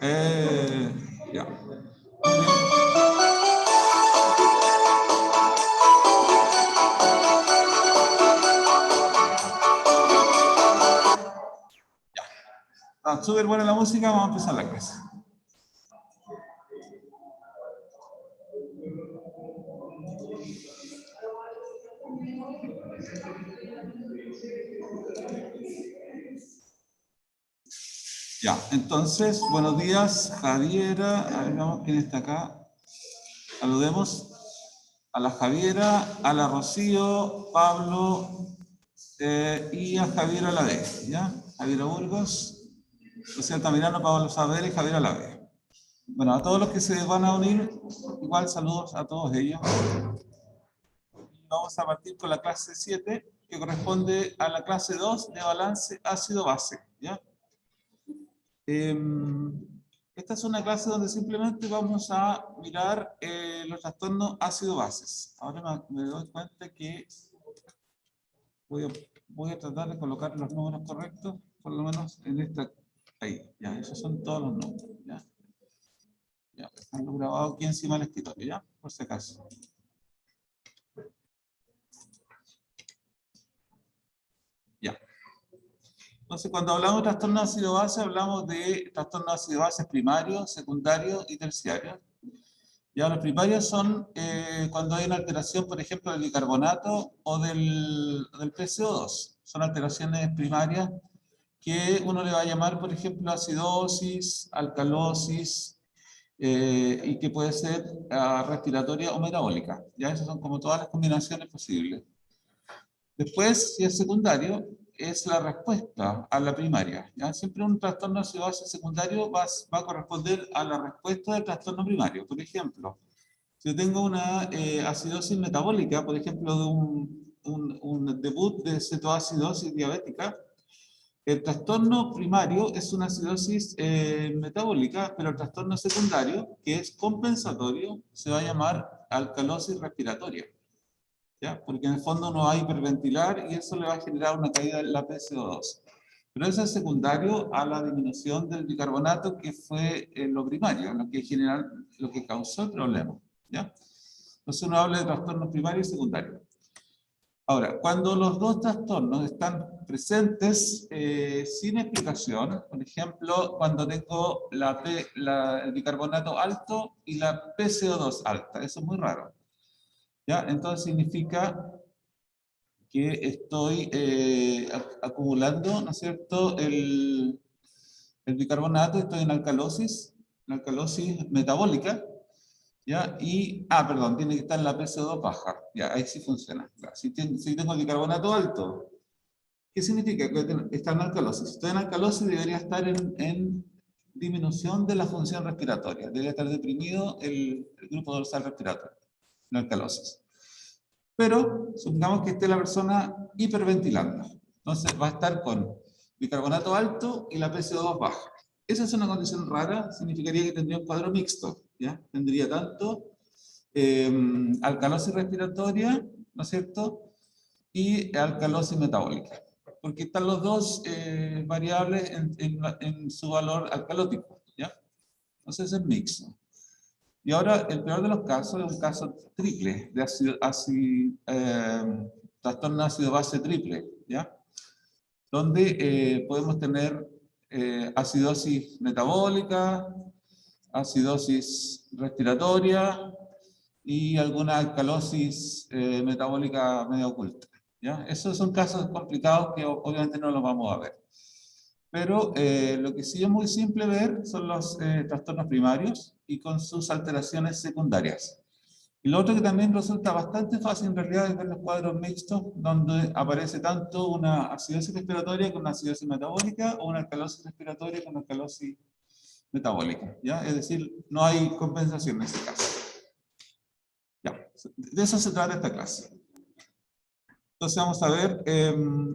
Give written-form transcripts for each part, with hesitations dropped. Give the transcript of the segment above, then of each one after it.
Ya. Está súper buena la música, vamos a empezar la clase. Ya, entonces, buenos días, Javiera. A ver, vamos, ¿quién está acá? Saludemos a la Javiera, a la Rocío, Pablo y a Javiera Lave, ¿ya? Javiera Burgos, José Altamirano, Pablo Saavedra y Javiera Lave. Bueno, a todos los que se van a unir, igual saludos a todos ellos. Vamos a partir con la clase 7, que corresponde a la clase 2 de balance ácido-base, ¿ya? Esta es una clase donde simplemente vamos a mirar los trastornos ácido-bases. Ahora me doy cuenta que voy a tratar de colocar los números correctos, por lo menos en esta, ahí, ya, esos son todos los números, ya. Ya, están grabados aquí encima del escritorio, ya, por si acaso. Ya. Entonces, cuando hablamos de trastorno ácido-base, hablamos de trastornos ácido-bases primarios, secundarios y terciarios. Ya, los primarios son cuando hay una alteración, por ejemplo, del bicarbonato o del PCO2. Son alteraciones primarias que uno le va a llamar, por ejemplo, acidosis, alcalosis, y que puede ser respiratoria o metabólica. Ya, esas son como todas las combinaciones posibles. Después, si es secundario, es la respuesta a la primaria. ¿Ya? Siempre un trastorno ácido-base secundario va a corresponder a la respuesta del trastorno primario. Por ejemplo, si yo tengo una acidosis metabólica, por ejemplo, de un debut de cetoacidosis diabética, el trastorno primario es una acidosis metabólica, pero el trastorno secundario, que es compensatorio, se va a llamar alcalosis respiratoria. ¿Ya? Porque en el fondo no hay hiperventilar y eso le va a generar una caída en la PCO2. Pero eso es secundario a la disminución del bicarbonato, que fue lo primario, lo que causó el problema. ¿Ya? Entonces uno habla de trastornos primarios y secundarios. Ahora, cuando los dos trastornos están presentes sin explicación, por ejemplo, cuando tengo el bicarbonato alto y la PCO2 alta, eso es muy raro. ¿Ya? Entonces significa que estoy acumulando, ¿no es cierto?, el bicarbonato, estoy en alcalosis metabólica, ¿ya? Y, perdón, tiene que estar en la PCO2 baja, ya, ahí sí funciona. Ya, si tengo el bicarbonato alto, ¿qué significa? Que está en alcalosis. Si estoy en alcalosis, debería estar en disminución de la función respiratoria, debería estar deprimido el grupo dorsal respiratorio, en alcalosis. Pero supongamos que esté la persona hiperventilando. Entonces va a estar con bicarbonato alto y la PCO2 baja. Esa es una condición rara, significaría que tendría un cuadro mixto. ¿Ya? Tendría tanto alcalosis respiratoria, ¿no es cierto? Y alcalosis metabólica. Porque están los dos variables en su valor alcalótico. ¿Ya? Entonces es mixto. Y ahora, el peor de los casos es un caso triple, de trastorno ácido-base triple, ¿ya? Donde podemos tener acidosis metabólica, acidosis respiratoria y alguna alcalosis metabólica medio oculta, ¿ya? Esos son casos complicados que obviamente no los vamos a ver. Pero lo que sí es muy simple ver son los trastornos primarios y con sus alteraciones secundarias. Y lo otro que también resulta bastante fácil en realidad es ver los cuadros mixtos, donde aparece tanto una acidosis respiratoria con una acidosis metabólica o una alcalosis respiratoria con una alcalosis metabólica. ¿Ya? Es decir, no hay compensación en este caso. Ya. De eso se trata esta clase. Entonces vamos a ver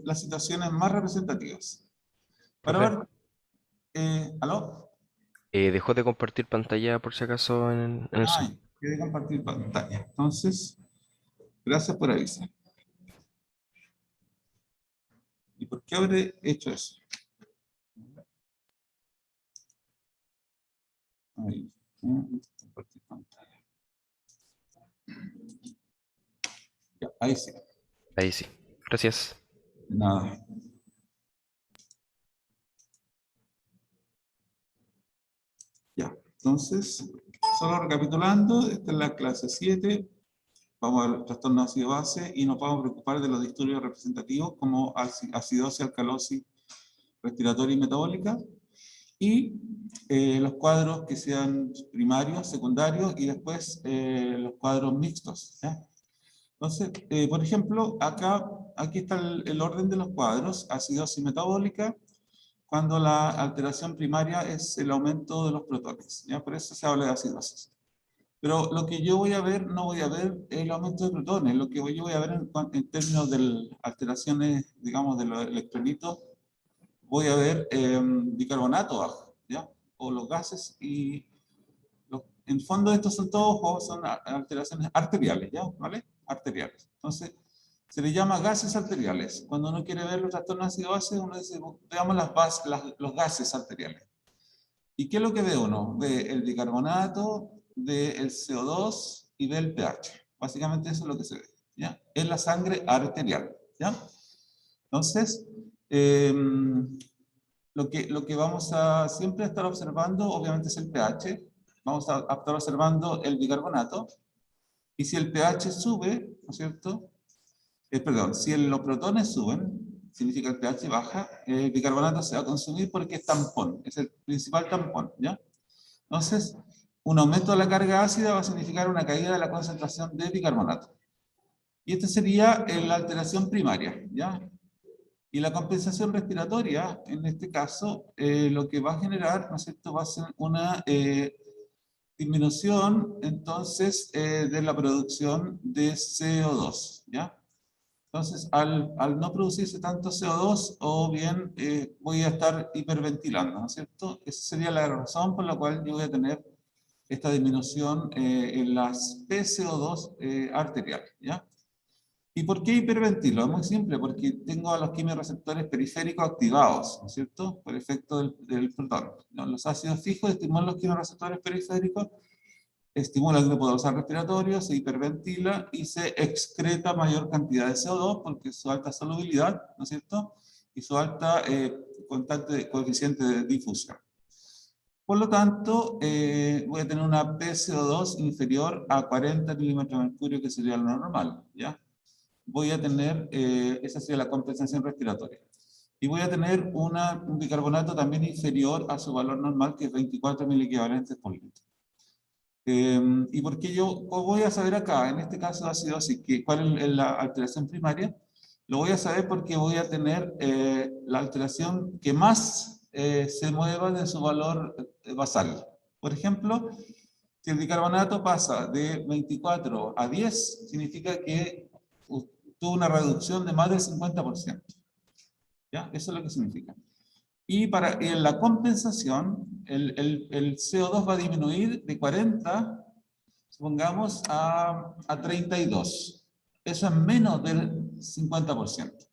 las situaciones más representativas. Para Profe, ver, ¿aló? dejó de compartir pantalla por si acaso en el Zoom. Ay, quiere compartir pantalla. Entonces, gracias por avisar. ¿Y por qué habré hecho eso? Ahí. Compartir pantalla. Ya, ahí sí. Ahí sí. Gracias. Nada. Ya, entonces, solo recapitulando, esta es la clase 7. Vamos a ver trastorno ácido base y nos vamos a preocupar de los disturbios representativos como acidosis, alcalosis respiratoria y metabólica, y los cuadros que sean primarios, secundarios, y después los cuadros mixtos, ¿ya? Entonces, por ejemplo, aquí está el orden de los cuadros: acidosis metabólica, cuando la alteración primaria es el aumento de los protones, ¿ya? Por eso se habla de acidosis. Pero lo que yo voy a ver, no voy a ver el aumento de protones. Lo que yo voy a ver en términos de alteraciones, digamos, de los electrolitos, voy a ver bicarbonato bajo, ¿ya? O los gases, y en fondo estos son todos, son alteraciones arteriales, ¿ya? ¿Vale? Arteriales. Entonces, se le llama gases arteriales. Cuando uno quiere ver los trastornos ácido-base, uno dice, veamos los gases arteriales. ¿Y qué es lo que ve uno? Ve el bicarbonato, ve el CO2 y ve el pH. Básicamente eso es lo que se ve, ¿ya? Es la sangre arterial, ¿ya? Entonces, lo que vamos a siempre estar observando, obviamente, es el pH. Vamos a estar observando el bicarbonato. Y si el pH sube, ¿no es cierto? Perdón, si los protones suben, significa que el pH baja, el bicarbonato se va a consumir porque es tampón, es el principal tampón, ¿ya? Entonces, un aumento de la carga ácida va a significar una caída de la concentración de bicarbonato. Y esta sería la alteración primaria, ¿ya? Y la compensación respiratoria, en este caso, lo que va a generar, ¿no es cierto?, va a ser una disminución, entonces, de la producción de CO2, ¿ya? Entonces, al no producirse tanto CO2, o bien voy a estar hiperventilando, ¿no es cierto? Esa sería la razón por la cual yo voy a tener esta disminución en las PCO2 arteriales, ¿ya? ¿Y por qué hiperventilo? Es muy simple, porque tengo a los quimiorreceptores periféricos activados, ¿no es cierto?, por efecto del protón, ¿no? Los ácidos fijos estimulan los quimiorreceptores periféricos, estimula el grupo dorsal respiratorio, se hiperventila y se excreta mayor cantidad de CO2 porque su alta solubilidad, ¿no es cierto?, y su alta coeficiente de difusión. Por lo tanto, voy a tener una PCO2 inferior a 40 milímetros de mercurio, que sería lo normal, ¿ya? Voy a tener, esa sería la compensación respiratoria. Y voy a tener un bicarbonato también inferior a su valor normal, que es 24 miliequivalentes por litro. ¿Y por qué voy a saber acá, en este caso de acidosis, cuál es la alteración primaria? Lo voy a saber porque voy a tener la alteración que más se mueva de su valor basal. Por ejemplo, si el bicarbonato pasa de 24 a 10, significa que tuvo una reducción de más del 50%. ¿Ya? Eso es lo que significa. Y en la compensación, el CO2 va a disminuir de 40, supongamos, a 32. Eso es menos del 50%.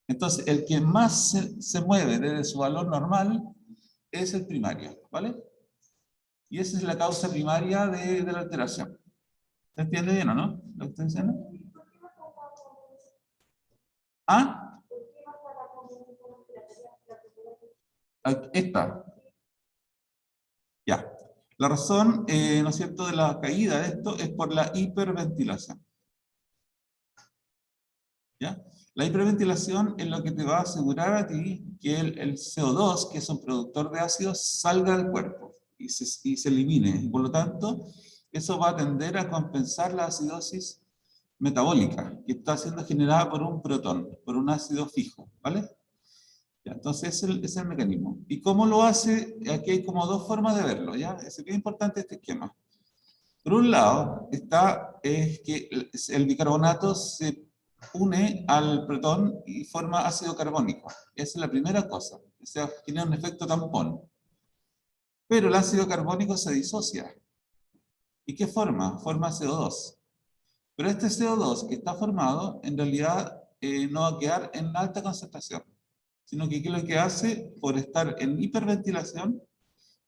Entonces, el que más se mueve desde su valor normal es el primario, ¿vale? Y esa es la causa primaria de la alteración. ¿Se entiende bien o no lo que estoy diciendo? ¿Ah? Esta. Ya. La razón, ¿no es cierto?, de la caída de esto es por la hiperventilación. ¿Ya? La hiperventilación es lo que te va a asegurar a ti que el CO2, que es un productor de ácidos, salga del cuerpo y se elimine. Y por lo tanto, eso va a tender a compensar la acidosis metabólica, que está siendo generada por un protón, por un ácido fijo, ¿vale? Ya, entonces ese es el mecanismo. ¿Y cómo lo hace? Aquí hay como dos formas de verlo, ¿ya? Es bien importante este esquema. Por un lado, es que el bicarbonato se une al protón y forma ácido carbónico. Esa es la primera cosa. O sea, genera un efecto tampón. Pero el ácido carbónico se disocia. ¿Y qué forma? Forma CO2. Pero este CO2 que está formado, en realidad no va a quedar en alta concentración, sino que ¿qué es lo que hace? Por estar en hiperventilación,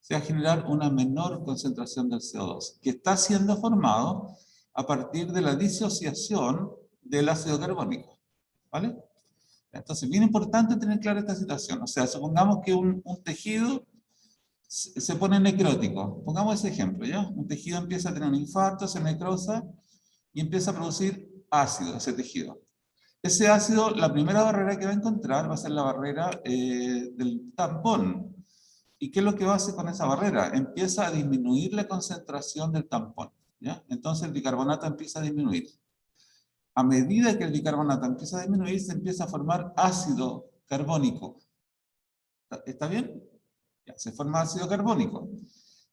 se va a generar una menor concentración del CO2, que está siendo formado a partir de la disociación del ácido carbónico. ¿Vale? Entonces, bien importante tener clara esta situación. O sea, supongamos que un tejido se pone necrótico. Pongamos ese ejemplo, ¿ya? Un tejido empieza a tener un infarto, se necrosa y empieza a producir ácido, ese tejido. Ese ácido, la primera barrera que va a encontrar va a ser la barrera del tampón. ¿Y qué es lo que va a hacer con esa barrera? Empieza a disminuir la concentración del tampón, ¿ya? Entonces el bicarbonato empieza a disminuir. A medida que el bicarbonato empieza a disminuir, se empieza a formar ácido carbónico. ¿Está bien? Ya, se forma ácido carbónico.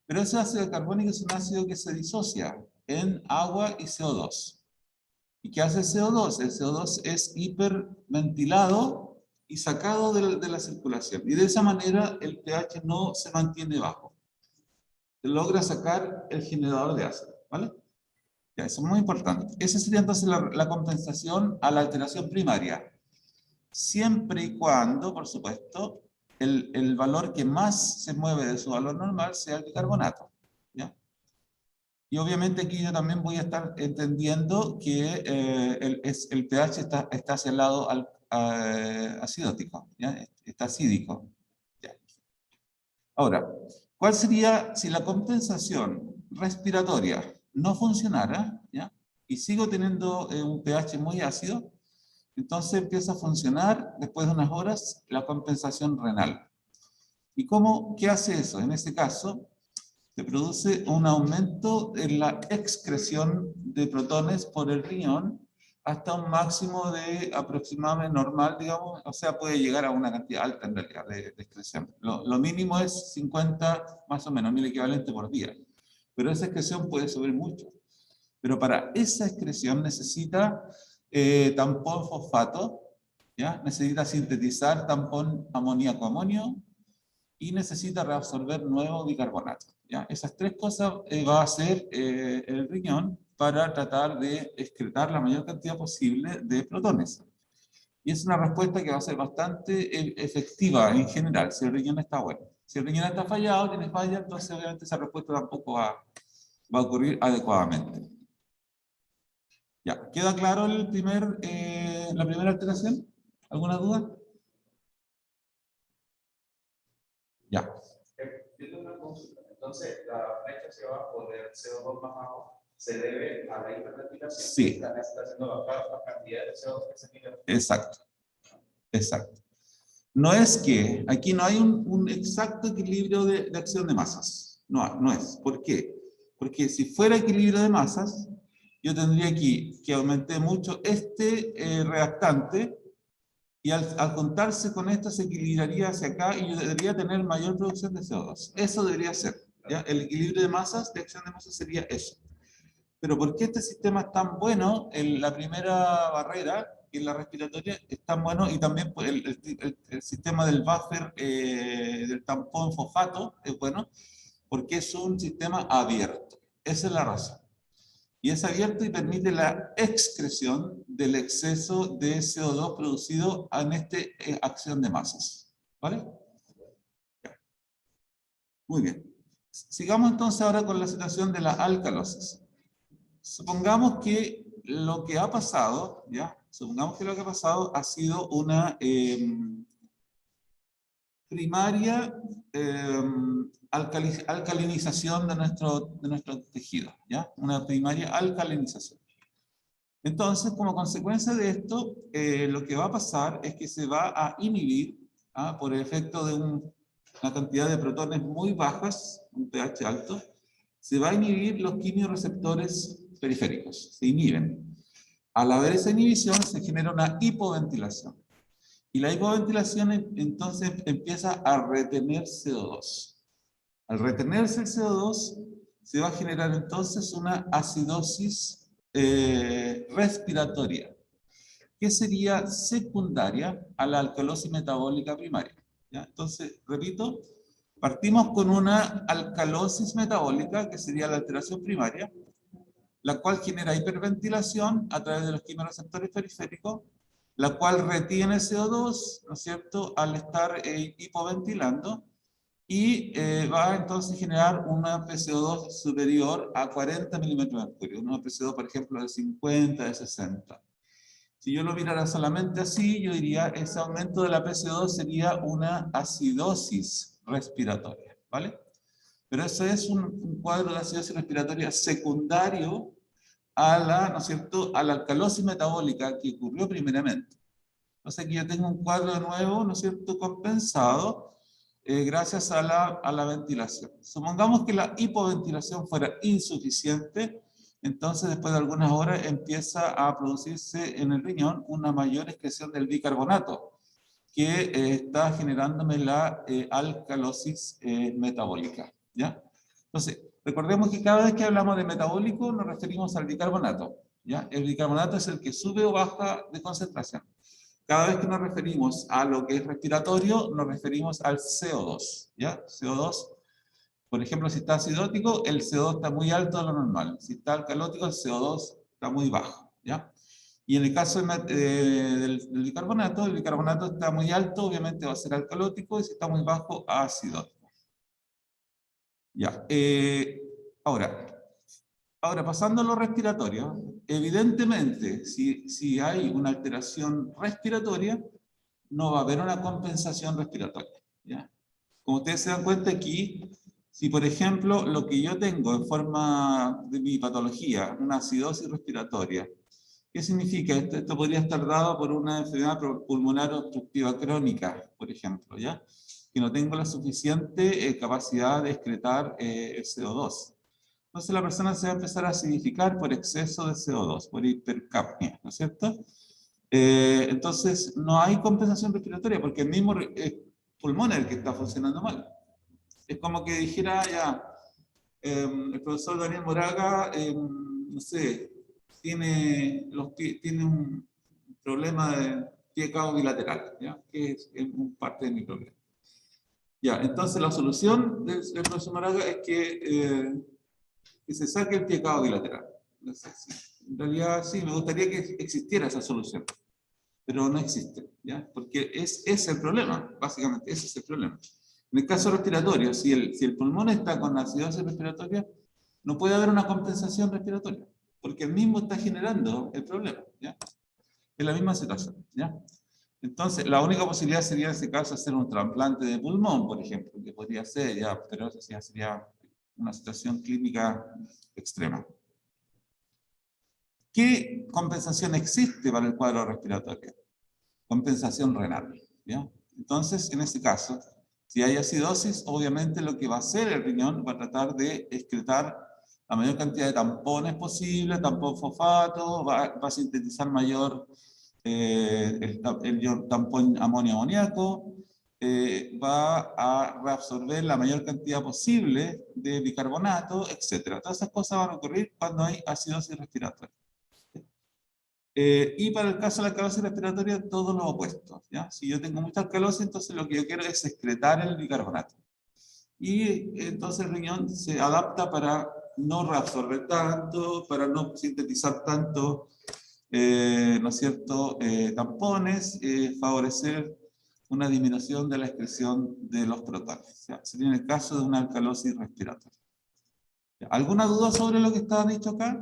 Pero ese ácido carbónico es un ácido que se disocia en agua y CO2. ¿Y qué hace el CO2? El CO2 es hiperventilado y sacado de la circulación. Y de esa manera el pH no se mantiene bajo. Se logra sacar el generador de ácido. ¿Vale? Ya, eso es muy importante. Esa sería entonces la compensación a la alteración primaria. Siempre y cuando, por supuesto, el valor que más se mueve de su valor normal sea el bicarbonato. ¿Ya? Y obviamente aquí yo también voy a estar entendiendo que el pH está hacia el lado acidótico, ¿ya? Está acídico. ¿Ya? Ahora, ¿cuál sería si la compensación respiratoria no funcionara, ¿ya? Y sigo teniendo un pH muy ácido? Entonces empieza a funcionar, después de unas horas, la compensación renal. ¿Y qué hace eso? En este caso, se produce un aumento en la excreción de protones por el riñón hasta un máximo de aproximadamente normal, digamos, o sea, puede llegar a una cantidad alta en realidad de excreción. Lo mínimo es 50, más o menos, 1000 equivalentes por día. Pero esa excreción puede subir mucho. Pero para esa excreción necesita tampón fosfato, ¿ya? Necesita sintetizar tampón amoníaco-amonio y necesita reabsorber nuevo bicarbonato. ¿Ya? Esas tres cosas va a hacer el riñón para tratar de excretar la mayor cantidad posible de protones. Y es una respuesta que va a ser bastante efectiva en general, si el riñón está bueno. Si el riñón está fallado, tiene falla, entonces obviamente esa respuesta tampoco va a ocurrir adecuadamente. Ya, ¿queda claro la primera alteración? ¿Alguna duda? Ya. Tengo una consulta. Entonces, la flecha se va por el CO2 más bajo, se debe a la hiperventilación. Sí. Está haciendo bajar la cantidad de CO2 que se genera. Exacto. Exacto. No es que aquí no hay un exacto equilibrio de acción de masas. No es. ¿Por qué? Porque si fuera equilibrio de masas, yo tendría aquí que aumentar mucho este reactante y al juntarse con esto se equilibraría hacia acá y yo debería tener mayor producción de CO2. Eso debería ser. ¿Ya? El equilibrio de masas, de acción de masas sería eso. Pero ¿por qué este sistema es tan bueno en la primera barrera, que es la respiratoria, es tan bueno? Y también el sistema del buffer, del tampón fosfato, es bueno, porque es un sistema abierto. Esa es la razón. Y es abierto y permite la excreción del exceso de CO2 producido en esta acción de masas. ¿Vale? Muy bien. Sigamos entonces ahora con la situación de la alcalosis. Supongamos que lo que ha pasado, ¿ya? Supongamos que lo que ha pasado ha sido una primaria alcalinización de nuestro tejido, ¿ya? Una primaria alcalinización. Entonces, como consecuencia de esto, lo que va a pasar es que se va a inhibir, por el efecto de una cantidad de protones muy bajas, un pH alto, se va a inhibir los quimiorreceptores periféricos, se inhiben. Al haber esa inhibición se genera una hipoventilación. Y la hipoventilación entonces empieza a retener CO2. Al retenerse el CO2 se va a generar entonces una acidosis respiratoria, que sería secundaria a la alcalosis metabólica primaria. ¿Ya? Entonces, repito, partimos con una alcalosis metabólica, que sería la alteración primaria, la cual genera hiperventilación a través de los quimioreceptores periféricos, la cual retiene CO2, ¿no es cierto?, al estar hipoventilando, y va entonces a generar una PCO2 superior a 40 milímetros de mercurio, una PCO2 por ejemplo de 50, de 60. Si yo lo mirara solamente así, yo diría ese aumento de la PCO2 sería una acidosis respiratoria, ¿vale? Pero eso es un cuadro de acidosis respiratoria secundario a la, ¿no es cierto?, a la alcalosis metabólica que ocurrió primeramente. Entonces aquí yo tengo un cuadro de nuevo, ¿no es cierto?, compensado gracias a la ventilación. Supongamos que la hipoventilación fuera insuficiente, entonces después de algunas horas empieza a producirse en el riñón una mayor excreción del bicarbonato, que está generándome la alcalosis metabólica, ¿ya? Entonces, recordemos que cada vez que hablamos de metabólico nos referimos al bicarbonato, ¿ya? El bicarbonato es el que sube o baja de concentración. Cada vez que nos referimos a lo que es respiratorio, nos referimos al CO2, ¿ya? CO2, por ejemplo, si está acidótico, el CO2 está muy alto de lo normal. Si está alcalótico, el CO2 está muy bajo, ¿ya? Y en el caso del bicarbonato, el bicarbonato está muy alto, obviamente va a ser alcalótico, y si está muy bajo, acidótico. Ya. Ahora, pasando a lo respiratorio, evidentemente, si hay una alteración respiratoria, no va a haber una compensación respiratoria, ¿ya? Como ustedes se dan cuenta aquí, si por ejemplo lo que yo tengo en forma de mi patología, una acidosis respiratoria, ¿qué significa? Esto podría estar dado por una enfermedad pulmonar obstructiva crónica, por ejemplo, ¿ya? Que no tengo la suficiente capacidad de excretar el CO2. Entonces la persona se va a empezar a acidificar por exceso de CO2, por hipercapnia, ¿no es cierto? Entonces no hay compensación respiratoria porque el mismo pulmón es el que está funcionando mal. Es como que dijera ya, el profesor Daniel Moraga, no sé, tiene un problema de pie cao bilateral, ¿ya? Que es parte de mi problema. Ya, entonces la solución del profesor Moraga es que se saque el pie cao bilateral. En realidad sí, me gustaría que existiera esa solución, pero no existe, ¿ya? Porque es el problema, básicamente, ese es el problema. En el caso respiratorio, si el pulmón está con acidosis respiratoria, no puede haber una compensación respiratoria, porque el mismo está generando el problema, ¿ya? Es la misma situación, ¿ya? Entonces, la única posibilidad sería en ese caso hacer un trasplante de pulmón, por ejemplo, que podría ser, ya, pero eso ya sería una situación clínica extrema. ¿Qué compensación existe para el cuadro respiratorio? Compensación renal, ¿ya? Entonces, en ese caso, si hay acidosis, obviamente lo que va a hacer el riñón va a tratar de excretar la mayor cantidad de tampones posible, tampón fosfato, va a sintetizar mayor el tampón amonio-amoníaco, va a reabsorber la mayor cantidad posible de bicarbonato, etc. Todas esas cosas van a ocurrir cuando hay acidosis respiratoria. Y para el caso de la alcalosis respiratoria, todo lo opuesto, ¿ya? Si yo tengo mucha alcalosis, entonces lo que yo quiero es excretar el bicarbonato. Y entonces el riñón se adapta para no reabsorber tanto, para no sintetizar tanto, ¿no es cierto?, tampones, favorecer una disminución de la excreción de los protones. ¿Ya? Sería en el caso de una alcalosis respiratoria. ¿Ya? ¿Alguna duda sobre lo que estaba dicho acá?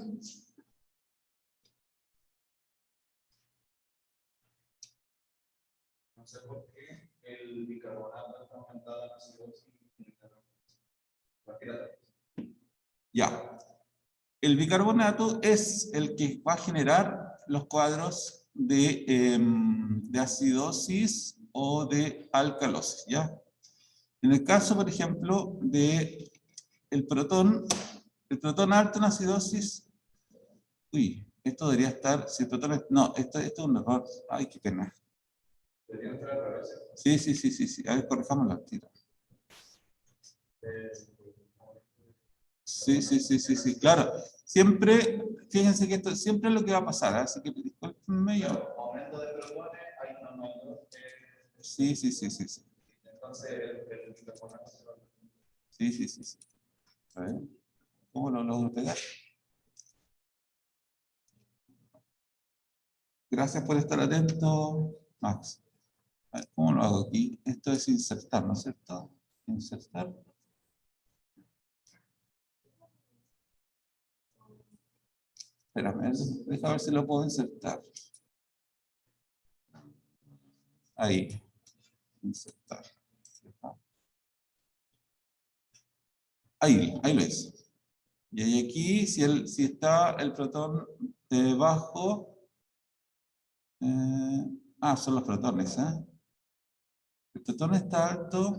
No sé por qué el bicarbonato está aumentado en acidosis respiratoria. Ya. El bicarbonato es el que va a generar los cuadros de acidosis o de alcalosis, ¿ya? En el caso, por ejemplo, de el protón alto en acidosis, uy, esto debería estar, si el protón es, no, esto es un error, ay, qué pena. Debería estar al revés. Sí, a ver, corrijamos la tira. Sí, claro. Siempre, fíjense que esto siempre es lo que va a pasar, ¿eh? Así que discúlpenme yo. Aumento de protones, hay un aumento. Sí. Entonces, el bicarbonato se va a... Sí. A ver, ¿cómo lo logro pegar? Gracias por estar atento, Max. A ver, ¿cómo lo hago aquí? Esto es insertar, ¿no es cierto? Insertar. Espérame, deja ver si lo puedo insertar. Ahí. Insertar. Ahí lo hice. Y ahí aquí, si está el protón bajo, son los protones, El protón está alto,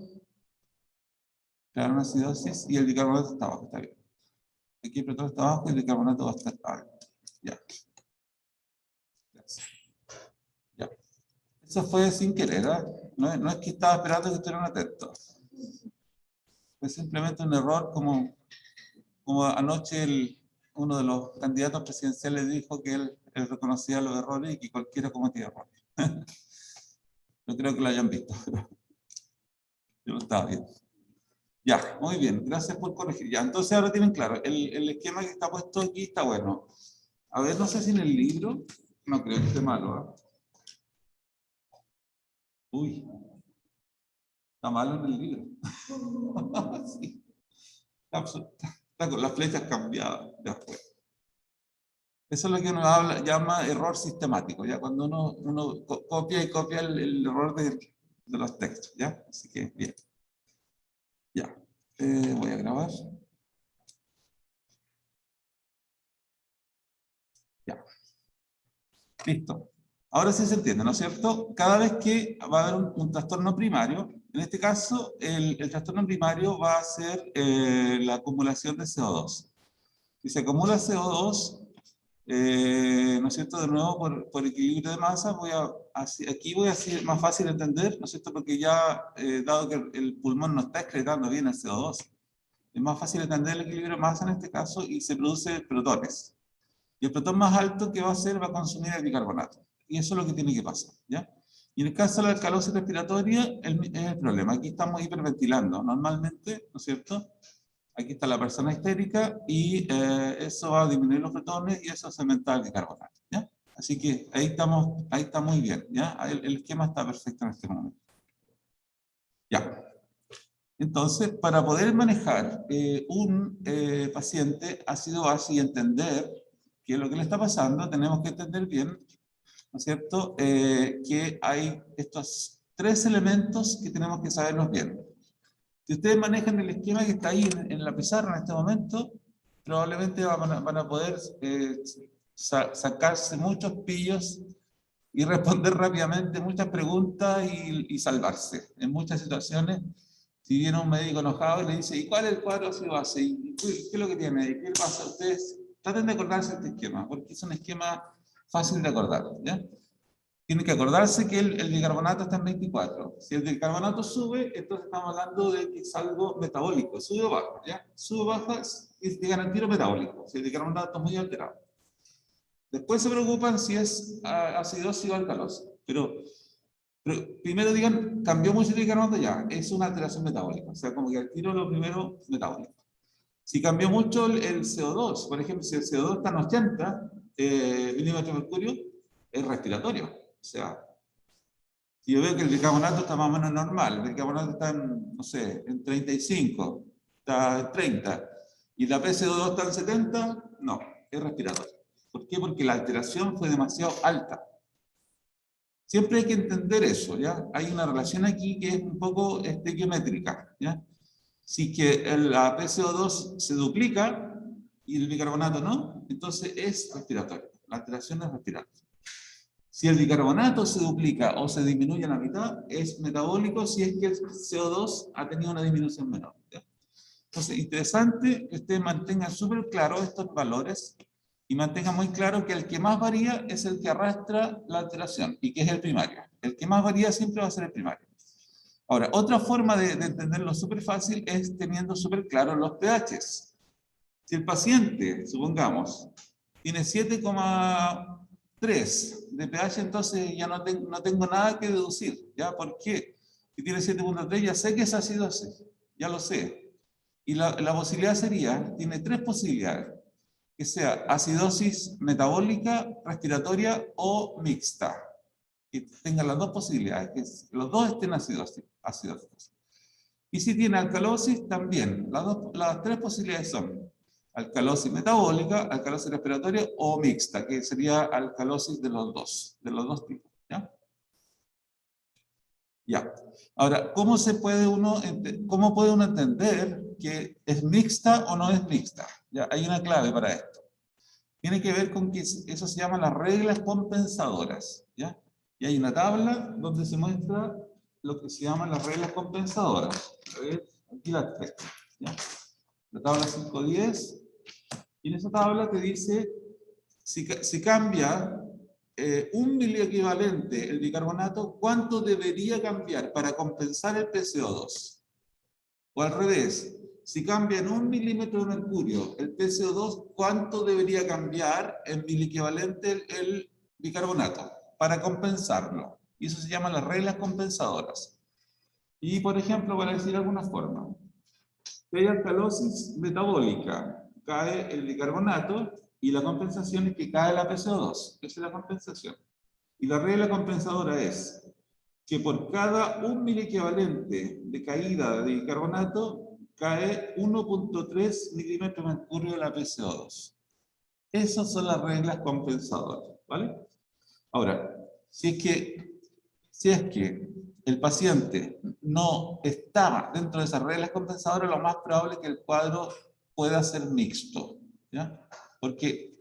crear una acidosis, y el bicarbonato está bajo, está bien. Aquí el protón está bajo y el bicarbonato va a estar alto. Ya. Ya. Eso fue sin querer, no es que estaba esperando que estuvieran atentos. Fue simplemente un error, como anoche uno de los candidatos presidenciales dijo que él reconocía los errores y que cualquiera cometía errores. No creo que lo hayan visto, pero yo lo estaba viendo. Ya, muy bien, gracias por corregir. Ya, entonces ahora tienen claro, el esquema que está puesto aquí está bueno. A ver, no sé si en el libro, no creo que esté malo, Uy, está malo en el libro. Sí. Está con las flechas cambiadas después. Eso es lo que uno llama error sistemático, ¿ya? Cuando uno copia el error de los textos, ¿ya? Así que, bien. Ya. Voy a grabar. Ya. Listo. Ahora sí se entiende, ¿no es cierto? Cada vez que va a haber un trastorno primario, en este caso, el trastorno primario va a ser la acumulación de CO2. Si se acumula CO2, ¿no es cierto? De nuevo, por equilibrio de masa, aquí voy a ser más fácil de entender, ¿no es cierto? Porque ya, dado que el pulmón no está excretando bien el CO2, es más fácil entender el equilibrio de masa en este caso y se produce protones. Y el protón más alto que va a hacer va a consumir el bicarbonato. Y eso es lo que tiene que pasar, ¿ya? Y en el caso de la alcalosis respiratoria, es el problema. Aquí estamos hiperventilando normalmente, ¿no es cierto? Aquí está la persona histérica y eso va a disminuir los protones y eso se aumenta el bicarbonato, ¿ya? Así que ahí está muy bien, ¿ya? El esquema está perfecto en este momento. Ya. Entonces, para poder manejar un paciente ácido-base y entender qué es lo que le está pasando, tenemos que entender bien, ¿no es cierto?, que hay estos tres elementos que tenemos que saberlos bien. Si ustedes manejan el esquema que está ahí en la pizarra en este momento, probablemente van a poder sacarse muchos pillos y responder rápidamente muchas preguntas y salvarse. En muchas situaciones, si viene un médico enojado y le dice, ¿y cuál es el cuadro ácido-base? ¿Y qué es lo que tiene? ¿Y qué pasa? Ustedes traten de acordarse de este esquema, porque es un esquema fácil de acordar, ¿ya? Tienen que acordarse que el bicarbonato está en 24. Si el bicarbonato sube, entonces estamos hablando de que es algo metabólico, sube o baja, ¿ya? Sube o baja y llegan al tiro metabólico, si el bicarbonato está muy alterado. Después se preocupan si es acidosis o alcalosis, pero primero digan, cambió mucho el bicarbonato, ya, es una alteración metabólica, o sea, como que al tiro lo primero metabólico. Si cambió mucho el CO2, por ejemplo, si el CO2 está en 80 milímetros de mercurio, es respiratorio. O sea, si yo veo que el bicarbonato está más o menos normal, el bicarbonato está en, no sé, en 35, está en 30, y la PCO2 está en 70, no, es respiratorio. ¿Por qué? Porque la alteración fue demasiado alta. Siempre hay que entender eso, ¿ya? Hay una relación aquí que es un poco estequiométrica, ¿ya? Si que la PCO2 se duplica y el bicarbonato no, entonces es respiratorio. La alteración es respiratoria. Si el bicarbonato se duplica o se disminuye a la mitad, es metabólico si es que el CO2 ha tenido una disminución menor, ¿ya? Entonces, interesante que ustedes mantengan súper claro estos valores y mantengan muy claro que el que más varía es el que arrastra la alteración y que es el primario. El que más varía siempre va a ser el primario. Ahora, otra forma de entenderlo súper fácil es teniendo súper claros los pHs. Si el paciente, supongamos, tiene 7,3 de pH, entonces ya no tengo nada que deducir, ¿ya? ¿Por qué? Si tiene 7,3 ya sé que es acidosis, ya lo sé. Y la posibilidad sería, tiene tres posibilidades, que sea acidosis metabólica, respiratoria o mixta. Que tenga las dos posibilidades, que los dos estén acidosis. Y si tiene alcalosis, también. Las tres posibilidades son alcalosis metabólica, alcalosis respiratoria o mixta, que sería alcalosis de los dos tipos. ¿Ya? Ya. Ahora, ¿cómo puede uno entender que es mixta o no es mixta? Ya, hay una clave para esto. Tiene que ver con que eso se llama las reglas compensadoras. ¿Ya? Y hay una tabla donde se muestra lo que se llaman las reglas compensadoras. A ver, aquí las tres. ¿Ya? La tabla 510. Y en esa tabla te dice si cambia un miliequivalente el bicarbonato, ¿cuánto debería cambiar para compensar el PCO2? O al revés, si cambia en 1 milímetro de mercurio el PCO2, ¿cuánto debería cambiar en miliequivalente el bicarbonato para compensarlo? Y eso se llama las reglas compensadoras. Y, por ejemplo, para decir alguna forma, si hay alcalosis metabólica, cae el bicarbonato y la compensación es que cae la PCO2. Esa es la compensación. Y la regla compensadora es que por cada 1 miliequivalente de caída de bicarbonato cae 1.3 milímetros de mercurio de la PCO2. Esas son las reglas compensadoras, ¿vale? Ahora, si es que el paciente no está dentro de esas reglas compensadoras, lo más probable es que el cuadro pueda ser mixto, ¿ya? Porque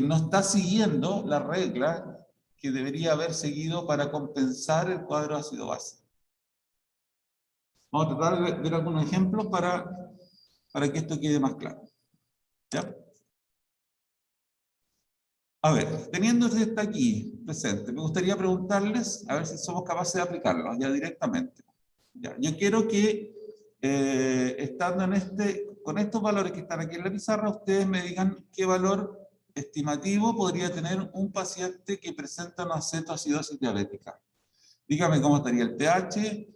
no está siguiendo la regla que debería haber seguido para compensar el cuadro ácido-base. Vamos a tratar de ver algunos ejemplos para que esto quede más claro. ¿Ya? A ver, teniendo esto aquí presente, me gustaría preguntarles, a ver si somos capaces de aplicarlo ya directamente. Ya, yo quiero que, estando con estos valores que están aquí en la pizarra, ustedes me digan qué valor estimativo podría tener un paciente que presenta una cetoacidosis diabética. Dígame cómo estaría el pH,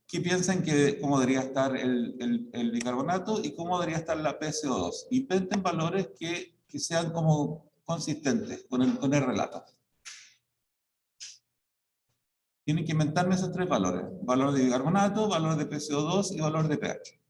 qué piensan cómo debería estar el bicarbonato y cómo debería estar la PCO2. Inventen valores que sean como consistentes con el relato. Tienen que inventarme esos tres valores. Valor de bicarbonato, valor de PCO2 y valor de pH.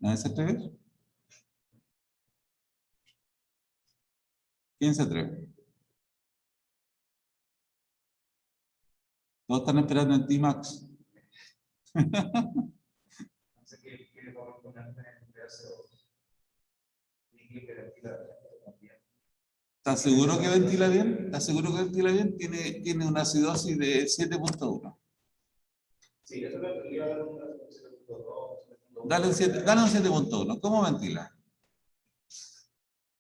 ¿Nadie se atreve? ¿Quién se atreve? Todos están esperando en ti, Max. Así que vamos a ponerme en PCO2. Y que ventila también. ¿Estás seguro que ventila bien? ¿Estás seguro que ventila bien? Tiene una acidosis de 7.1. Sí, eso lo iba a dar un 7.2. Dale un 7.1. ¿Cómo ventila?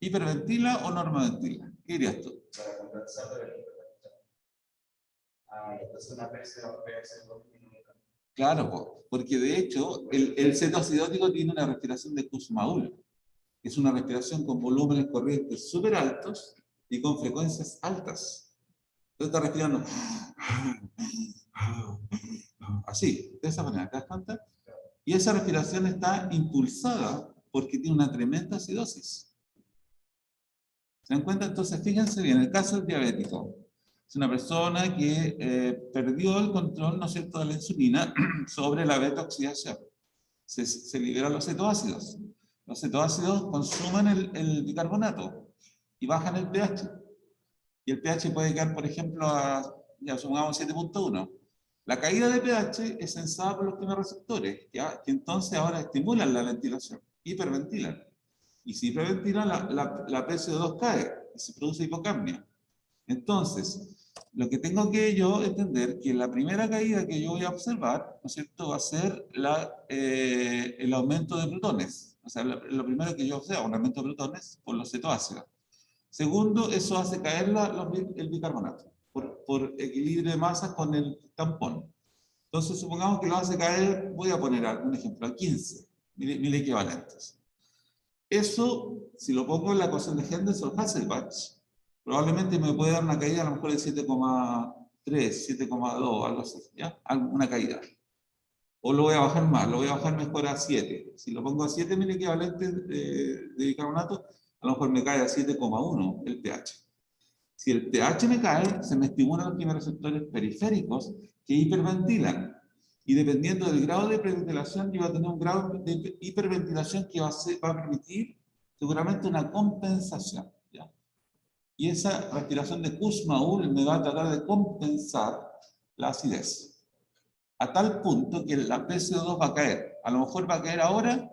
¿Hiperventila o normaventila? ¿Qué dirías tú? Para compensar de la hiperventilación. Entonces una PCO2 disminuida. Claro, porque de hecho el cetoacidótico tiene una respiración de Kussmaul. Es una respiración con volúmenes corrientes súper altos y con frecuencias altas. Entonces está respirando así, de esa manera, ¿te das cuenta? Y esa respiración está impulsada porque tiene una tremenda acidosis. ¿Se dan cuenta? Entonces, fíjense bien, el caso del diabético. Es una persona que perdió el control, ¿no es cierto?, de la insulina sobre la beta-oxidación. Se liberan los cetoácidos. Los cetoácidos consumen el bicarbonato y bajan el pH. Y el pH puede quedar, por ejemplo, ya sumamos 7.1. La caída de pH es sensada por los quimioreceptores, ¿ya? Que entonces ahora estimulan la ventilación, hiperventilan. Y si hiperventilan, la PCO2 cae y se produce hipocapnia. Entonces, lo que tengo que yo entender que la primera caída que yo voy a observar, ¿no es cierto?, va a ser el aumento de protones. O sea, lo primero que yo observo, un aumento de protones por los cetoácidos. Segundo, eso hace caer el bicarbonato por equilibrio de masas con el tampón. Entonces, supongamos que lo hace caer, voy a poner un ejemplo, a 15 mil equivalentes. Eso, si lo pongo en la ecuación de Henderson-Hasselbalch, probablemente me puede dar una caída a lo mejor de 7,3, 7,2, algo así, ¿ya? Una caída. O lo voy a bajar más, lo voy a bajar mejor a 7. Si lo pongo a 7.000 equivalentes de bicarbonato, a lo mejor me cae a 7,1 el pH. Si el pH me cae, se me estimulan los quimioreceptores periféricos que hiperventilan. Y dependiendo del grado de hiperventilación, yo voy a tener un grado de hiperventilación que va a permitir seguramente una compensación, ¿ya? Y esa respiración de Kussmaul me va a tratar de compensar la acidez. A tal punto que la PCO2 va a caer. A lo mejor va a caer ahora.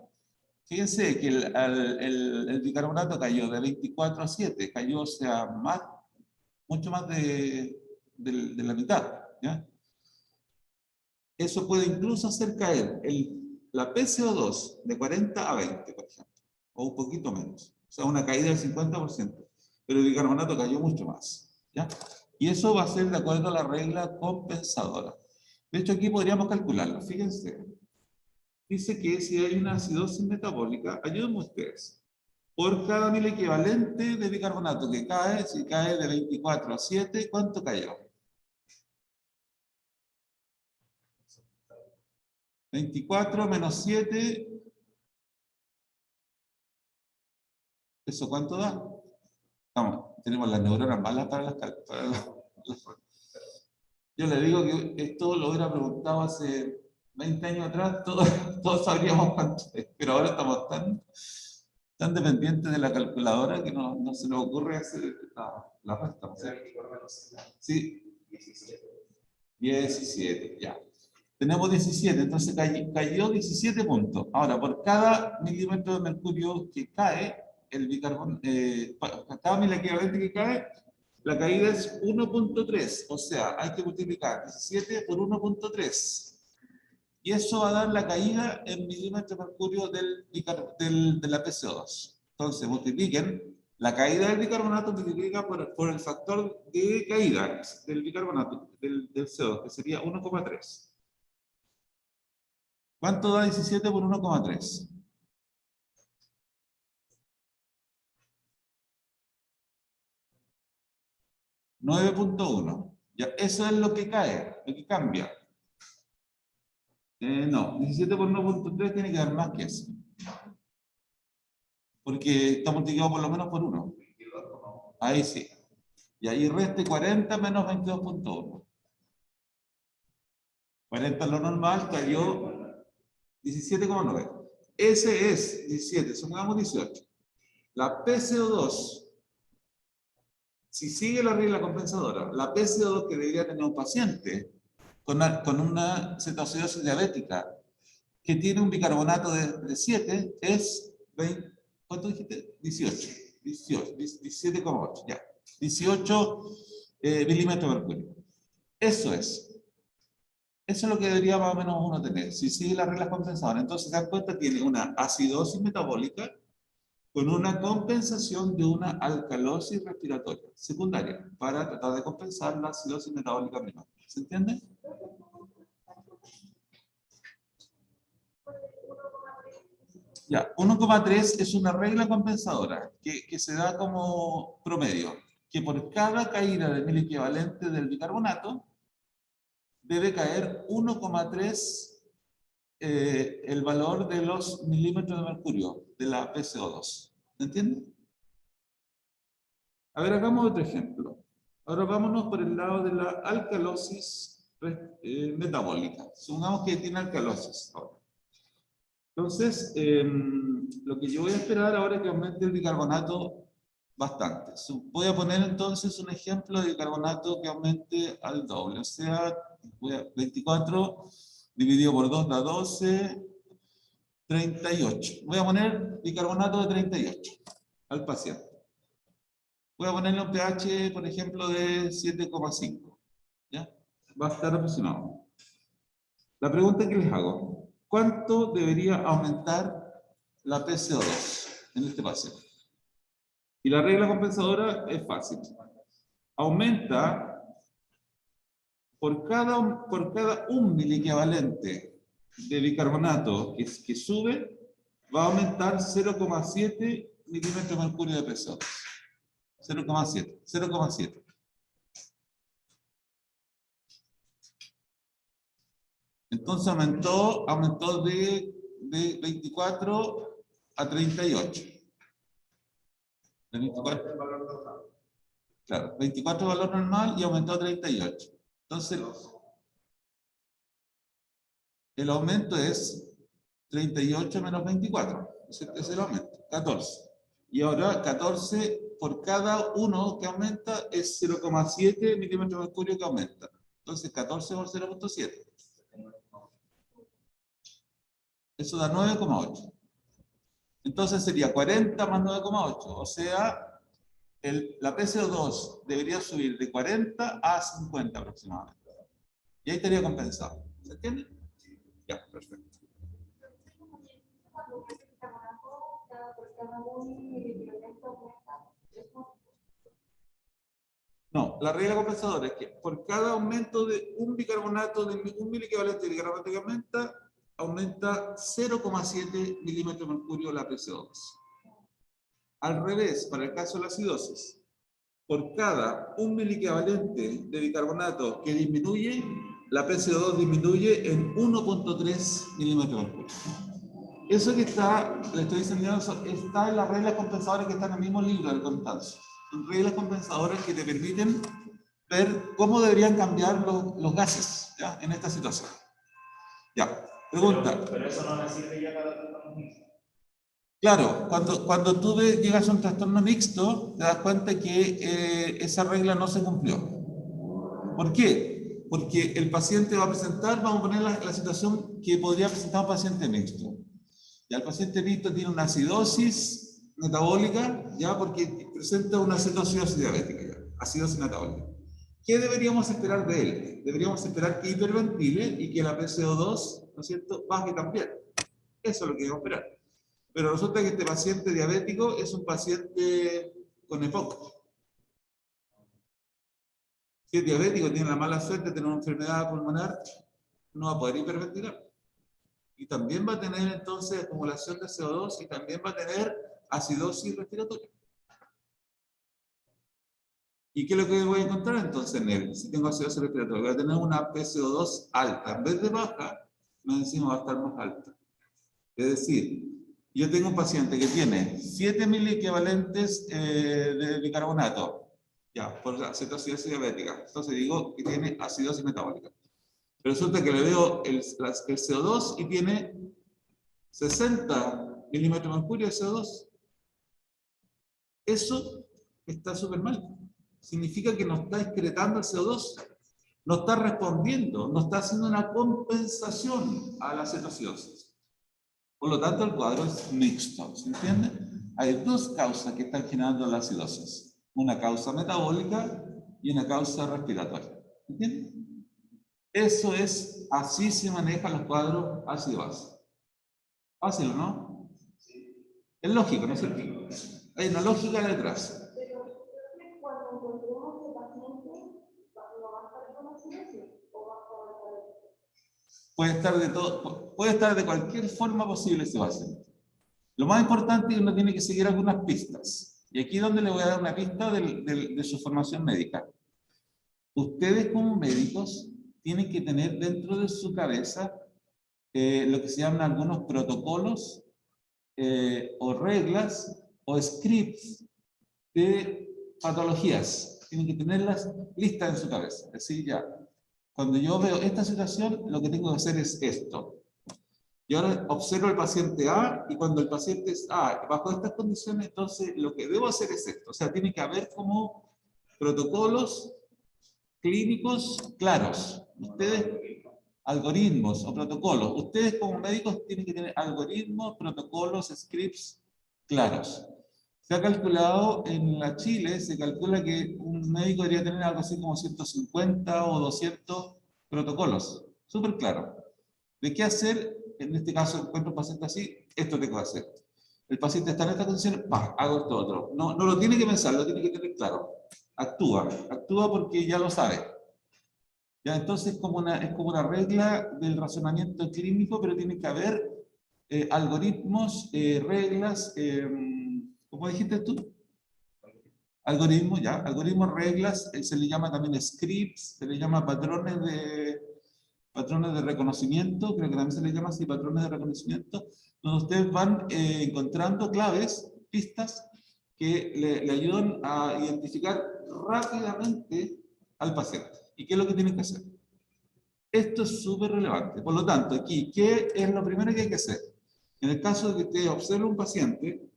Fíjense que el bicarbonato cayó de 24 a 7, cayó, o sea, más, mucho más de la mitad, ¿ya? Eso puede incluso hacer caer la PCO2 de 40 a 20, por ejemplo, o un poquito menos. O sea, una caída del 50%. Pero el bicarbonato cayó mucho más, ¿ya? Y eso va a ser de acuerdo a la regla compensadora. De hecho, aquí podríamos calcularlo. Fíjense. Dice que si hay una acidosis metabólica, ayúdenme ustedes. Por cada 1000 equivalente de bicarbonato que cae, si cae de 24 a 7, ¿cuánto cayó? 24 menos 7, ¿eso cuánto da? Vamos, tenemos las neuronas malas para las. Yo le digo que esto lo hubiera preguntado hace 20 años atrás, todos sabríamos cuánto es, pero ahora estamos tan dependientes de la calculadora que no se nos ocurre hacer la resta. Sí, 17, ya. Tenemos 17, entonces cayó 17 puntos. Ahora, por cada milímetro de mercurio que cae, el bicarbonato, cada mil equivalente que cae, la caída es 1.3, o sea, hay que multiplicar 17 por 1.3. Y eso va a dar la caída en milímetros de mercurio de la PCO2. Entonces, multipliquen la caída del bicarbonato multiplica por el factor de caída del bicarbonato, del CO2, que sería 1,3. ¿Cuánto da 17 por 1,3? 9.1. Ya, eso es lo que cae, lo que cambia. No, 17 por 1.3 tiene que dar más que eso. Porque está multiplicado por lo menos por 1. Ahí sí. Y ahí reste 40 menos 22.1. 40 es lo normal, cayó 17,9. Ese es 17, sumamos 18. La PCO2, si sigue la regla compensadora, la PCO2 que debería tener un paciente con una cetoacidosis diabética que tiene un bicarbonato de 7 es 20, ¿cuánto dijiste? 18, 17,8, ya. 18 milímetros de mercurio. Eso es lo que debería más o menos uno tener, si sigue las reglas compensadoras. Entonces, se dan cuenta, tiene una acidosis metabólica con una compensación de una alcalosis respiratoria secundaria para tratar de compensar la acidosis metabólica primaria. ¿Se entiende? Ya, 1,3 es una regla compensadora que se da como promedio, que por cada caída de 1000 equivalentes del bicarbonato debe caer 1,3 el valor de los milímetros de mercurio de la PCO2. ¿Se entiende? A ver, hagamos otro ejemplo. Ahora vámonos por el lado de la alcalosis metabólica. Supongamos que tiene alcalosis ahora. Entonces, lo que yo voy a esperar ahora es que aumente el bicarbonato bastante. Voy a poner entonces un ejemplo de bicarbonato que aumente al doble. O sea, 24 dividido por 2 da 12, 38. Voy a poner bicarbonato de 38 al paciente. Voy a ponerle un pH, por ejemplo, de 7,5. ¿Ya? Va a estar aproximado. La pregunta que les hago, ¿cuánto debería aumentar la PCO2 en este paciente? Y la regla compensadora es fácil. Aumenta por cada un miliequivalente de bicarbonato que sube, va a aumentar 0,7 milímetros de mercurio de PCO2. 0,7. Entonces aumentó de 24 a 38. De 24, claro, 24 valor normal y aumentó a 38. Entonces, el aumento es 38 menos 24. Ese es el aumento, 14. Y ahora 14 por cada uno que aumenta es 0,7 milímetros de mercurio que aumenta. Entonces 14 por 0,7. Eso da 9,8. Entonces sería 40 más 9,8. O sea, la PCO2 debería subir de 40 a 50 aproximadamente. Y ahí estaría compensado. ¿Se entiende? Ya, perfecto. No, la regla compensadora es que por cada aumento de un bicarbonato, de un miliequivalente de bicarbonato que aumenta 0,7 milímetros de mercurio la PCO2. Al revés, para el caso de la acidosis, por cada un miliequivalente de bicarbonato que disminuye, la PCO2 disminuye en 1,3 milímetros de mercurio. Eso que le estoy diciendo, está en las reglas compensadoras que están en el mismo libro del Constancio. Son reglas compensadoras que te permiten ver cómo deberían cambiar los gases, ¿ya? En esta situación. Ya, pregunta. Pero eso no me sirve ya para trastorno mixto. Claro, cuando tú llegas a un trastorno mixto, te das cuenta que esa regla no se cumplió. ¿Por qué? Porque el paciente va a presentar, vamos a poner la situación que podría presentar un paciente mixto. Ya el paciente mixto tiene una acidosis metabólica, ya porque presenta una cetoacidosis diabética, ya, acidosis metabólica. ¿Qué deberíamos esperar de él? Deberíamos esperar que hiperventile y que la PCO2, ¿no es cierto?, baje también. Eso es lo que debemos esperar. Pero resulta que este paciente diabético es un paciente con EPOC. Si es diabético, tiene la mala suerte de tener una enfermedad pulmonar, no va a poder hiperventilar. Y también va a tener entonces acumulación de CO2 y también va a tener acidosis respiratoria. ¿Y qué es lo que voy a encontrar entonces en él? Si tengo acidosis respiratoria, voy a tener una PCO2 alta. En vez de baja, más encima va a estar más alta. Es decir, yo tengo un paciente que tiene 7 miliequivalentes de bicarbonato, ya, por la cetoacidosis diabética. Entonces digo que tiene acidosis metabólica. Pero resulta que le veo el CO2 y tiene 60 milímetros de mercurio de CO2. Eso está súper mal. Significa que no está excretando el CO2, no está respondiendo, no está haciendo una compensación a la cetoacidosis. Por lo tanto, el cuadro es mixto, ¿se entiende? Hay dos causas que están generando la acidosis. Una causa metabólica y una causa respiratoria. ¿Se entiende? Eso es, así se manejan los cuadros ácido-base. Fácil, ¿no? Es lógico, ¿no es cierto? Hay una lógica detrás. Pero cuando encontremos el paciente, ¿no va a estar con acidosis o va a estar Puede estar de cualquier forma posible ese paciente. Lo más importante es que uno tiene que seguir algunas pistas. Y aquí es donde le voy a dar una pista de su formación médica. Ustedes como médicos tienen que tener dentro de su cabeza lo que se llaman algunos protocolos o reglas o scripts de patologías. Tienen que tenerlas listas en su cabeza. Es decir, ya, cuando yo veo esta situación, lo que tengo que hacer es esto. Y ahora observo al paciente A, y cuando el paciente es A, bajo estas condiciones, entonces lo que debo hacer es esto. O sea, tiene que haber como protocolos clínicos claros. Ustedes, algoritmos o protocolos. Ustedes como médicos tienen que tener algoritmos, protocolos, scripts claros. Se ha calculado en la Chile, se calcula que un médico debería tener algo así como 150 o 200 protocolos. Súper claro. ¿De qué hacer? En este caso, encuentro un paciente así, esto tengo que hacer. El paciente está en esta condición, hago esto otro. No lo tiene que pensar, lo tiene que tener claro. Actúa porque ya lo sabe. Ya, entonces es como una regla del razonamiento clínico, pero tiene que haber algoritmos, reglas, ¿cómo dijiste tú? Algoritmos, ya, algoritmos, reglas, se le llama también scripts, se le llama patrones de reconocimiento, creo que también se le llama así, patrones de reconocimiento, donde ustedes van encontrando claves, pistas, que le ayudan a identificar rápidamente al paciente. ¿Y qué es lo que tienen que hacer? Esto es súper relevante. Por lo tanto, aquí, ¿qué es lo primero que hay que hacer? En el caso de que usted observe un paciente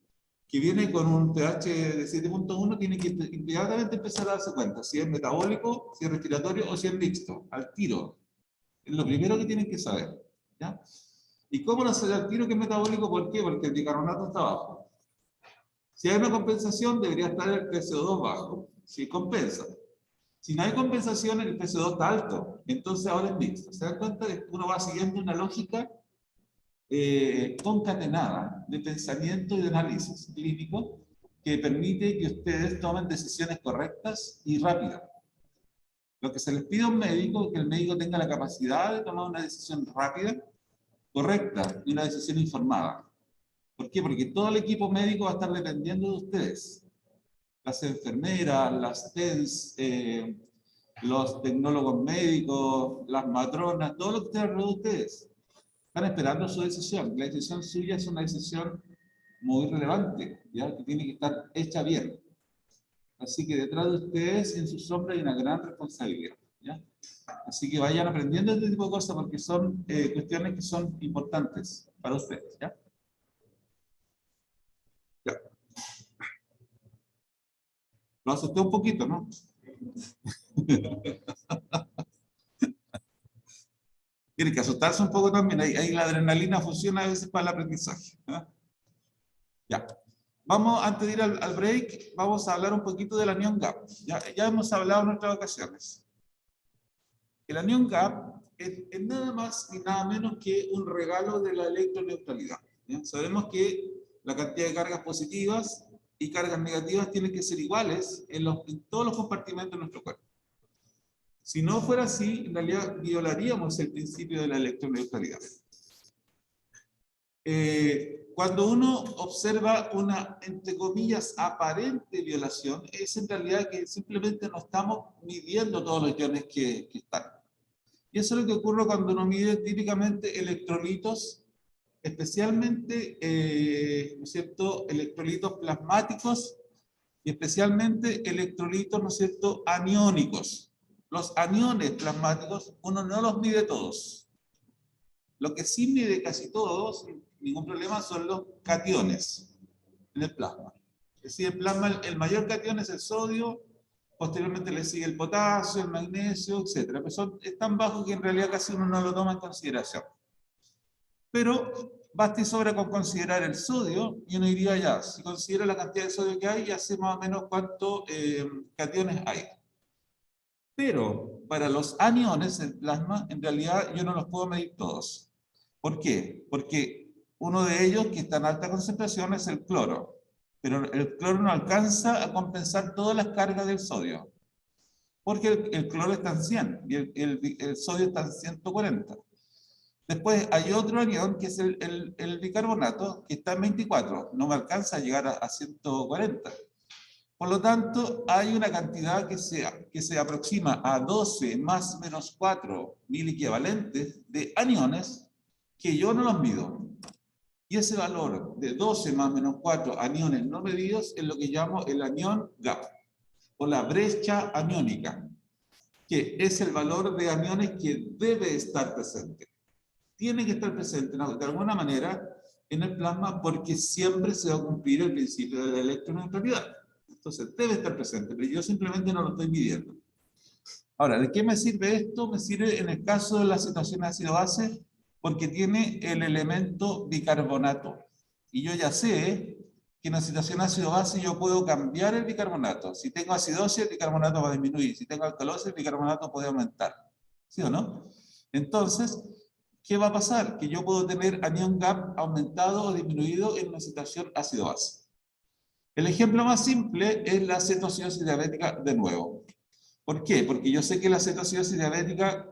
que viene con un pH de 7.1, tiene que inmediatamente empezar a darse cuenta si es metabólico, si es respiratorio o si es mixto, al tiro. Es lo primero que tienen que saber. ¿Ya? ¿Y cómo lo sabe al tiro que es metabólico? ¿Por qué? Porque el bicarbonato está bajo. Si hay una compensación, debería estar el PCO2 bajo, si compensa. Si no hay compensación, el PCO2 está alto, entonces ahora es mixto. ¿Se dan cuenta? Uno va siguiendo una lógica concatenada de pensamiento y de análisis clínico que permite que ustedes tomen decisiones correctas y rápidas. Lo que se les pide a un médico es que el médico tenga la capacidad de tomar una decisión rápida, correcta y una decisión informada. ¿Por qué? Porque todo el equipo médico va a estar dependiendo de ustedes. Las enfermeras, las TENS, los tecnólogos médicos, las matronas, todo lo que esté alrededor de ustedes. Están esperando su decisión. La decisión suya es una decisión muy relevante, ¿ya? Que tiene que estar hecha bien. Así que detrás de ustedes, en su sombra, hay una gran responsabilidad, ¿ya? Así que vayan aprendiendo este tipo de cosas porque son cuestiones que son importantes para ustedes, ¿ya? Ya. Lo asusté un poquito, ¿no? Tiene que asustarse un poco también. Ahí la adrenalina funciona a veces para el aprendizaje, ¿eh? Ya. Vamos, antes de ir al break, vamos a hablar un poquito del anion gap. Ya hemos hablado en otras ocasiones. El anion gap es nada más y nada menos que un regalo de la electroneutralidad, ¿ya? Sabemos que la cantidad de cargas positivas y cargas negativas tienen que ser iguales en todos los compartimentos de nuestro cuerpo. Si no fuera así, en realidad violaríamos el principio de la electroneutralidad. Cuando uno observa una, entre comillas, aparente violación, es en realidad que simplemente no estamos midiendo todos los iones que están. Y eso es lo que ocurre cuando uno mide típicamente electrolitos, especialmente, ¿no es cierto?, electrolitos plasmáticos y especialmente electrolitos, ¿no es cierto?, aniónicos. Los aniones plasmáticos uno no los mide todos. Lo que sí mide casi todos, sin ningún problema, son los cationes en el plasma. Es decir, el plasma, el mayor catión es el sodio, posteriormente le sigue el potasio, el magnesio, etc. Pero es tan bajo que en realidad casi uno no lo toma en consideración. Pero basta y sobra con considerar el sodio, y uno diría ya, si considera la cantidad de sodio que hay, ya sé más o menos cuántos cationes hay. Pero para los aniones del plasma, en realidad yo no los puedo medir todos. ¿Por qué? Porque uno de ellos, que está en alta concentración, es el cloro. Pero el cloro no alcanza a compensar todas las cargas del sodio. Porque el cloro está en 100 y el sodio está en 140. Después hay otro anión, que es el bicarbonato, que está en 24. No me alcanza a llegar a 140. Por lo tanto, hay una cantidad que se aproxima a 12 más menos 4 miliequivalentes de aniones que yo no los mido. Y ese valor de 12 más menos 4 aniones no medidos es lo que llamo el anion gap, o la brecha aniónica, que es el valor de aniones que debe estar presente. Tiene que estar presente de alguna manera en el plasma porque siempre se va a cumplir el principio de la electroneutralidad. Entonces debe estar presente, pero yo simplemente no lo estoy midiendo. Ahora, ¿de qué me sirve esto? Me sirve en el caso de la situación ácido-base porque tiene el elemento bicarbonato. Y yo ya sé que en la situación ácido-base yo puedo cambiar el bicarbonato. Si tengo acidosis, el bicarbonato va a disminuir. Si tengo alcalosis, el bicarbonato puede aumentar. ¿Sí o no? Entonces, ¿qué va a pasar? Que yo puedo tener anion gap aumentado o disminuido en una situación ácido-base. El ejemplo más simple es la cetoacidosis diabética de nuevo. ¿Por qué? Porque yo sé que la cetoacidosis diabética,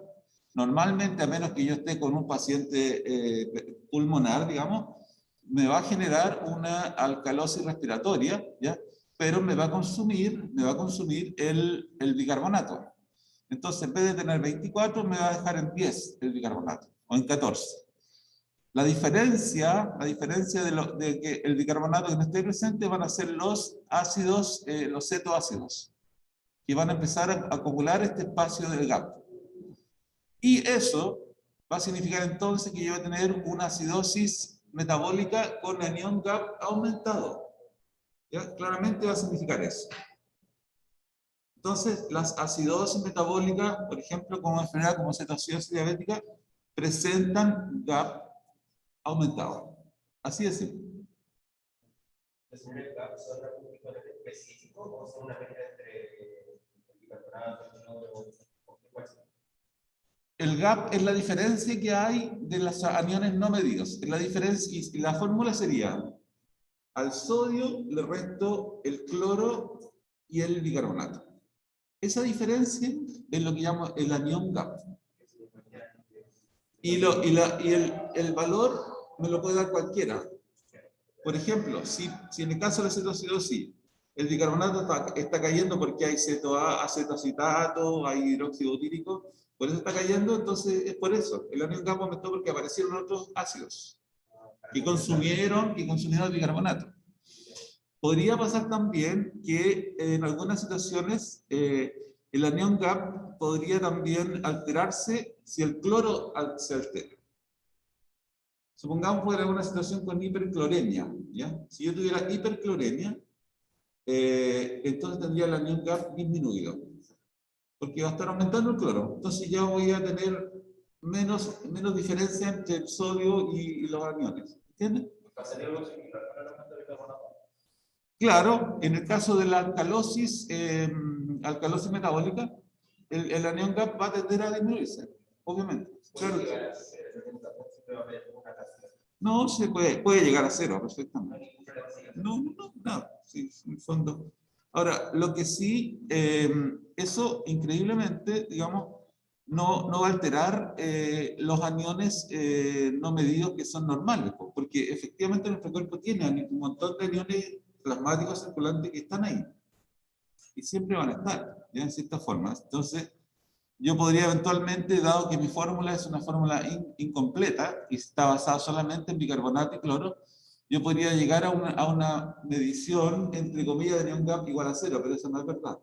normalmente, a menos que yo esté con un paciente pulmonar, digamos, me va a generar una alcalosis respiratoria, ¿ya? Pero me va a consumir el bicarbonato. Entonces, en vez de tener 24, me va a dejar en 10 el bicarbonato, o en 14. La diferencia de que el bicarbonato que no esté presente van a ser los ácidos, los cetoácidos, que van a empezar a acumular este espacio del GAP. Y eso va a significar entonces que yo voy a tener una acidosis metabólica con anión GAP aumentado. ¿Ya? Claramente va a significar eso. Entonces, las acidosis metabólicas, por ejemplo, como enfermedad como cetoacidosis diabética, presentan GAP aumentado. Así de simple. ¿El GAP son algún tipo de específico o son una mezcla entre el bicarbonato, el GAP es la diferencia que hay de los aniones no medidos. La diferencia, y la fórmula sería: al sodio le resto el cloro y el bicarbonato. Esa diferencia es lo que llamo el anión GAP. Y el valor me lo puede dar cualquiera. Por ejemplo, si en el caso de la cetoacidosis, el bicarbonato está cayendo porque hay acetoacetato, hay hidróxido butírico, por eso está cayendo, entonces es por eso. El anión GAP aumentó porque aparecieron otros ácidos que consumieron el bicarbonato. Podría pasar también que en algunas situaciones el anión GAP podría también alterarse si el cloro se altera. Supongamos que era una situación con hipercloremia, ¿ya? Si yo tuviera hipercloremia, entonces tendría el anión GAP disminuido, porque va a estar aumentando el cloro. Entonces ya voy a tener menos diferencia entre el sodio y los aniones. ¿Entiendes? Claro, en el caso de la alcalosis metabólica, el anión GAP va a tender a disminuirse, obviamente. Claro. No, se puede llegar a cero perfectamente. No, sí, en el fondo. Ahora, lo que sí, eso increíblemente, digamos, no va a alterar los aniones no medidos que son normales, porque efectivamente nuestro cuerpo tiene un montón de aniones plasmáticos circulantes que están ahí. Y siempre van a estar, ¿ya? En cierta forma. Entonces, yo podría eventualmente, dado que mi fórmula es una fórmula incompleta y está basada solamente en bicarbonato y cloro, yo podría llegar a una medición, entre comillas, de anión GAP igual a 0, pero eso no es verdad.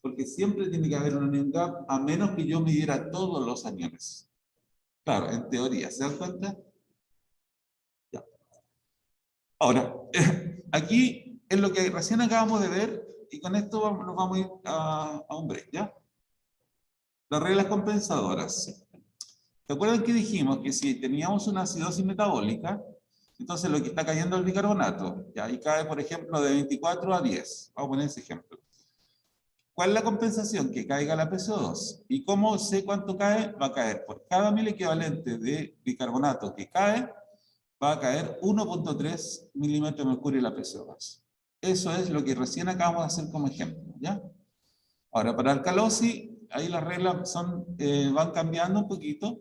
Porque siempre tiene que haber un anión GAP, a menos que yo midiera todos los aniones. Claro, en teoría, ¿se dan cuenta? Ya. Ahora, aquí es lo que recién acabamos de ver, y con esto nos vamos a ir a un break, ¿ya? Las reglas compensadoras. ¿Se acuerdan que dijimos que si teníamos una acidosis metabólica, entonces lo que está cayendo es el bicarbonato, y ahí cae, por ejemplo, de 24 a 10. Vamos a poner ese ejemplo. ¿Cuál es la compensación? Que caiga la PCO2. ¿Y cómo sé cuánto cae? Va a caer por cada 1000 equivalente de bicarbonato que cae, va a caer 1.3 milímetros de mercurio en la PCO2. Eso es lo que recién acabamos de hacer como ejemplo, ¿ya? Ahora, para alcalosis, ahí las reglas van cambiando un poquito.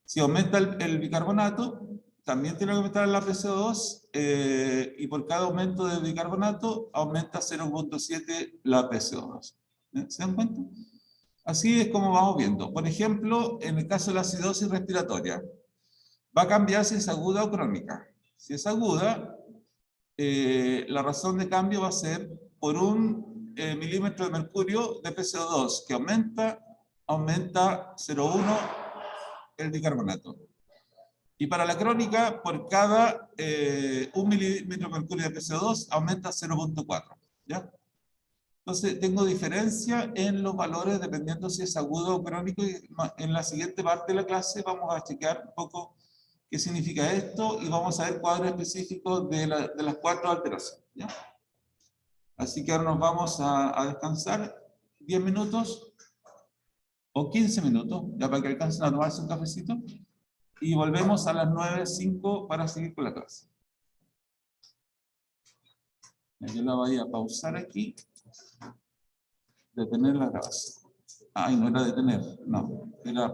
Si aumenta el bicarbonato, también tiene que aumentar la PCO2, y por cada aumento de bicarbonato, aumenta 0.7 la PCO2. ¿Se dan cuenta? Así es como vamos viendo. Por ejemplo, en el caso de la acidosis respiratoria, va a cambiar si es aguda o crónica. Si es aguda, la razón de cambio va a ser por un milímetro de mercurio de PCO2 que aumenta 0.1 el bicarbonato. Y para la crónica, por cada 1 milímetro de mercurio de PCO2 aumenta 0.4. ¿Ya? Entonces tengo diferencia en los valores dependiendo si es agudo o crónico, y en la siguiente parte de la clase vamos a chequear un poco qué significa esto y vamos a ver cuadros específicos de las 4 alteraciones. ¿Ya? Así que ahora nos vamos a descansar 10 minutos o 15 minutos, ya para que alcancen a tomarse un cafecito, y volvemos a las 9:05 para seguir con la clase. Yo la voy a pausar aquí, detener la grabación. Ay, no era detener, no, era